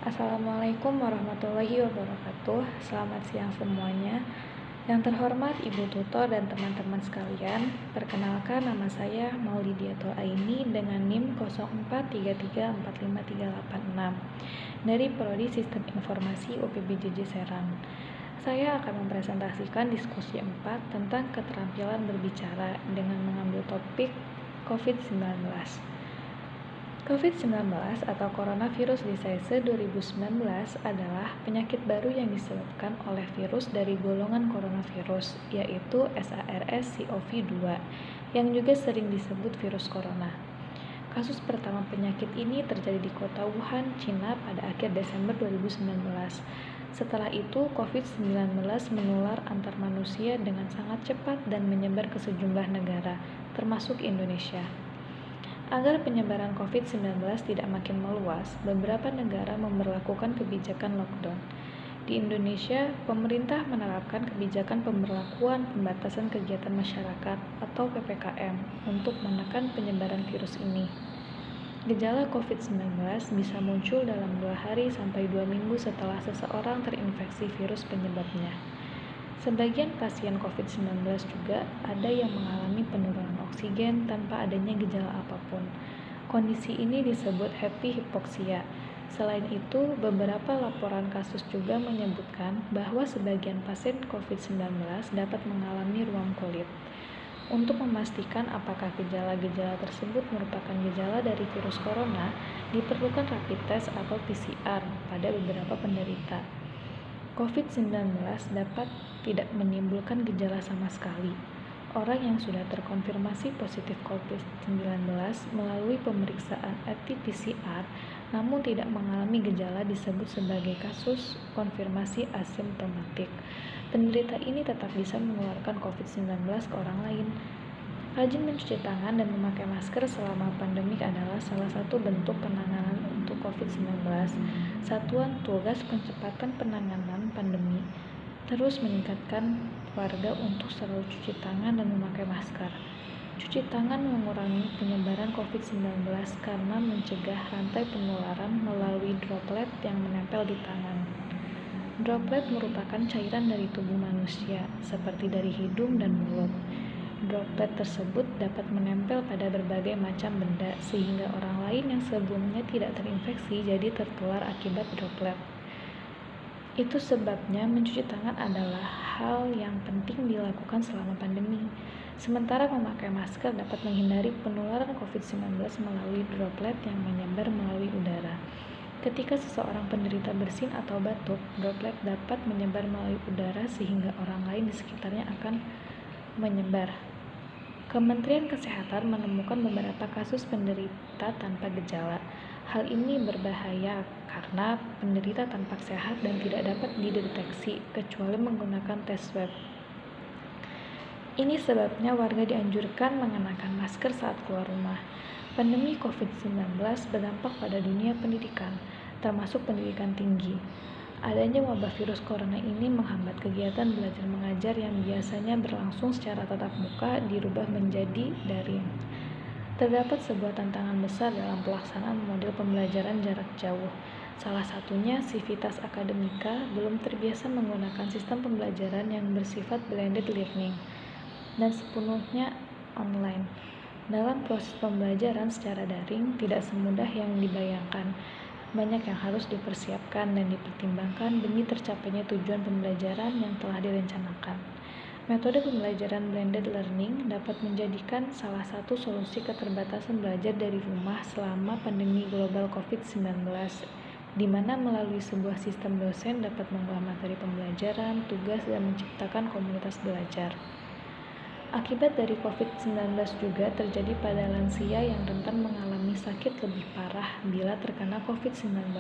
Assalamualaikum warahmatullahi wabarakatuh. Selamat siang semuanya. Yang terhormat Ibu Tutor dan teman-teman sekalian, perkenalkan nama saya Maulidiatul Aini dengan NIM 0433453886 dari Prodi Sistem Informasi UPBJJ Serang. Saya akan mempresentasikan diskusi 4 tentang keterampilan berbicara dengan mengambil topik COVID-19. COVID-19 atau Coronavirus Disease 2019 adalah penyakit baru yang disebabkan oleh virus dari golongan coronavirus, yaitu SARS-CoV-2, yang juga sering disebut virus corona. Kasus pertama penyakit ini terjadi di kota Wuhan, Cina pada akhir Desember 2019. Setelah itu, COVID-19 menular antar manusia dengan sangat cepat dan menyebar ke sejumlah negara, termasuk Indonesia. Agar penyebaran COVID-19 tidak makin meluas, beberapa negara memberlakukan kebijakan lockdown. Di Indonesia, pemerintah menerapkan kebijakan pemberlakuan pembatasan kegiatan masyarakat atau PPKM untuk menekan penyebaran virus ini. Gejala COVID-19 bisa muncul dalam 2 hari sampai 2 minggu setelah seseorang terinfeksi virus penyebabnya. Sebagian pasien COVID-19 juga ada yang mengalami penurunan oksigen tanpa adanya gejala apapun. Kondisi ini disebut happy hypoxia. Selain itu, beberapa laporan kasus juga menyebutkan bahwa sebagian pasien COVID-19 dapat mengalami ruam kulit. Untuk memastikan apakah gejala-gejala tersebut merupakan gejala dari virus corona, diperlukan rapid test atau PCR pada beberapa penderita. COVID-19 dapat tidak menimbulkan gejala sama sekali. Orang yang sudah terkonfirmasi positif COVID-19 melalui pemeriksaan RT-PCR namun tidak mengalami gejala disebut sebagai kasus konfirmasi asimptomatik. Penderita ini tetap bisa menularkan COVID-19 ke orang lain. Rajin mencuci tangan dan memakai masker selama pandemik adalah salah satu bentuk penanganan untuk COVID-19. Satuan Tugas Percepatan Penanganan Pandemi terus mengingatkan warga untuk selalu cuci tangan dan memakai masker. Cuci tangan mengurangi penyebaran COVID-19 karena mencegah rantai penularan melalui droplet yang menempel di tangan. Droplet merupakan cairan dari tubuh manusia, seperti dari hidung dan mulut. Droplet tersebut dapat menempel pada berbagai macam benda, sehingga orang lain yang sebelumnya tidak terinfeksi jadi tertular akibat droplet. Itu sebabnya mencuci tangan adalah hal yang penting dilakukan selama pandemi. Sementara memakai masker dapat menghindari penularan COVID-19 melalui droplet yang menyebar melalui udara. Ketika seseorang penderita bersin atau batuk, droplet dapat menyebar melalui udara sehingga orang lain di sekitarnya akan menyebar. Kementerian Kesehatan menemukan beberapa kasus penderita tanpa gejala. Hal ini berbahaya karena penderita tampak sehat dan tidak dapat dideteksi kecuali menggunakan tes swab. Ini sebabnya warga dianjurkan mengenakan masker saat keluar rumah. Pandemi COVID-19 berdampak pada dunia pendidikan, termasuk pendidikan tinggi. Adanya wabah virus corona ini menghambat kegiatan belajar mengajar yang biasanya berlangsung secara tatap muka dirubah menjadi daring. Terdapat sebuah tantangan besar dalam pelaksanaan model pembelajaran jarak jauh. Salah satunya, Civitas Akademika belum terbiasa menggunakan sistem pembelajaran yang bersifat blended learning dan sepenuhnya online. Dalam proses pembelajaran secara daring tidak semudah yang dibayangkan. Banyak yang harus dipersiapkan dan dipertimbangkan demi tercapainya tujuan pembelajaran yang telah direncanakan. Metode pembelajaran blended learning dapat menjadikan salah satu solusi keterbatasan belajar dari rumah selama pandemi global COVID-19, di mana melalui sebuah sistem dosen dapat mengolah materi pembelajaran, tugas, dan menciptakan komunitas belajar. Akibat dari COVID-19 juga terjadi pada lansia yang rentan mengalami sakit lebih parah bila terkena COVID-19.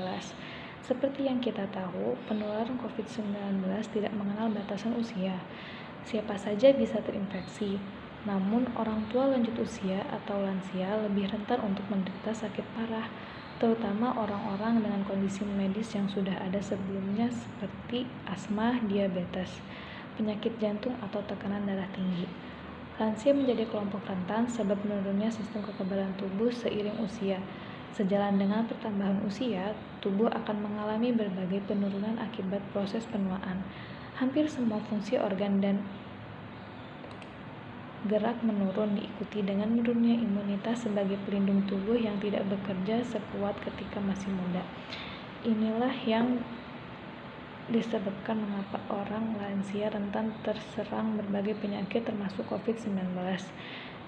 Seperti yang kita tahu, penularan COVID-19 tidak mengenal batasan usia. Siapa saja bisa terinfeksi, namun orang tua lanjut usia atau lansia lebih rentan untuk menderita sakit parah, terutama orang-orang dengan kondisi medis yang sudah ada sebelumnya seperti asma, diabetes, penyakit jantung atau tekanan darah tinggi. Lansia menjadi kelompok rentan sebab menurunnya sistem kekebalan tubuh seiring usia. Sejalan dengan pertambahan usia, tubuh akan mengalami berbagai penurunan akibat proses penuaan. Hampir semua fungsi organ dan gerak menurun, diikuti dengan menurunnya imunitas sebagai pelindung tubuh yang tidak bekerja sekuat ketika masih muda. Inilah yang disebabkan mengapa orang lansia rentan terserang berbagai penyakit termasuk COVID-19.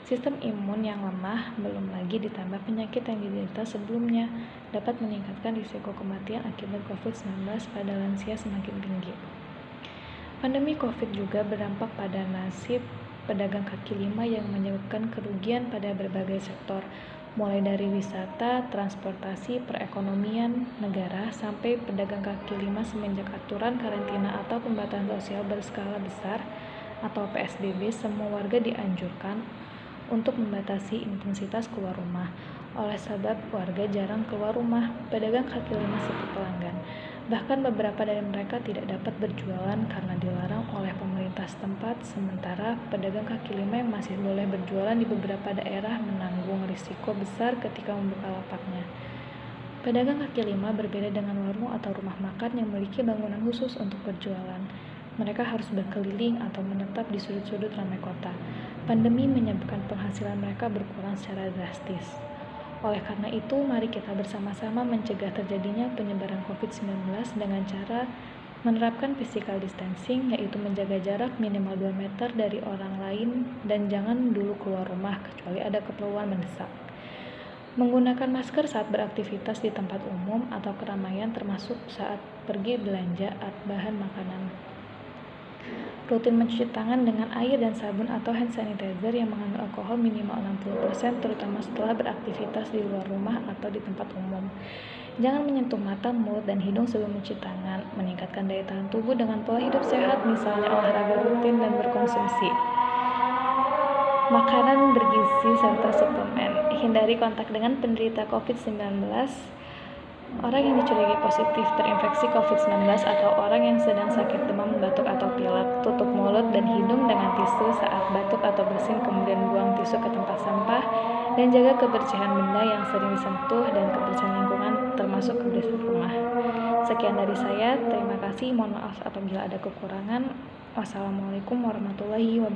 Sistem imun yang lemah, belum lagi ditambah penyakit yang diderita sebelumnya, dapat meningkatkan risiko kematian akibat COVID-19 pada lansia semakin tinggi. Pandemi COVID juga berdampak pada nasib pedagang kaki lima yang menyebabkan kerugian pada berbagai sektor, mulai dari wisata, transportasi, perekonomian negara, sampai pedagang kaki lima semenjak aturan karantina atau pembatasan sosial berskala besar atau PSBB, semua warga dianjurkan untuk membatasi intensitas keluar rumah. Oleh sebab warga jarang keluar rumah, pedagang kaki lima sepi pelanggan. Bahkan beberapa dari mereka tidak dapat berjualan karena dilarang oleh pemerintah setempat, sementara pedagang kaki lima yang masih boleh berjualan di beberapa daerah menanggung risiko besar ketika membuka lapaknya. Pedagang kaki lima berbeda dengan warung atau rumah makan yang memiliki bangunan khusus untuk berjualan. Mereka harus berkeliling atau menetap di sudut-sudut ramai kota. Pandemi menyebabkan penghasilan mereka berkurang secara drastis. Oleh karena itu, mari kita bersama-sama mencegah terjadinya penyebaran COVID-19 dengan cara menerapkan physical distancing, yaitu menjaga jarak minimal 2 meter dari orang lain dan jangan dulu keluar rumah kecuali ada keperluan mendesak. Menggunakan masker saat beraktivitas di tempat umum atau keramaian termasuk saat pergi belanja bahan makanan. Rutin mencuci tangan dengan air dan sabun atau hand sanitizer yang mengandung alkohol minimal 60%, terutama setelah beraktivitas di luar rumah atau di tempat umum. Jangan menyentuh mata, mulut, dan hidung sebelum mencuci tangan. Meningkatkan daya tahan tubuh dengan pola hidup sehat, misalnya olahraga rutin dan berkonsumsi makanan bergizi serta suplemen. Hindari kontak dengan penderita COVID-19, orang yang dicurigai positif terinfeksi COVID-19 atau orang yang sedang sakit demam, batuk atau pilek. Tutup mulut dan hidung dengan tisu saat batuk atau bersin, kemudian buang tisu ke tempat sampah, dan jaga kebersihan benda yang sering disentuh dan kebersihan lingkungan termasuk kebersihan rumah. Sekian dari saya, terima kasih, mohon maaf apabila ada kekurangan. Wassalamualaikum warahmatullahi wabarakatuh.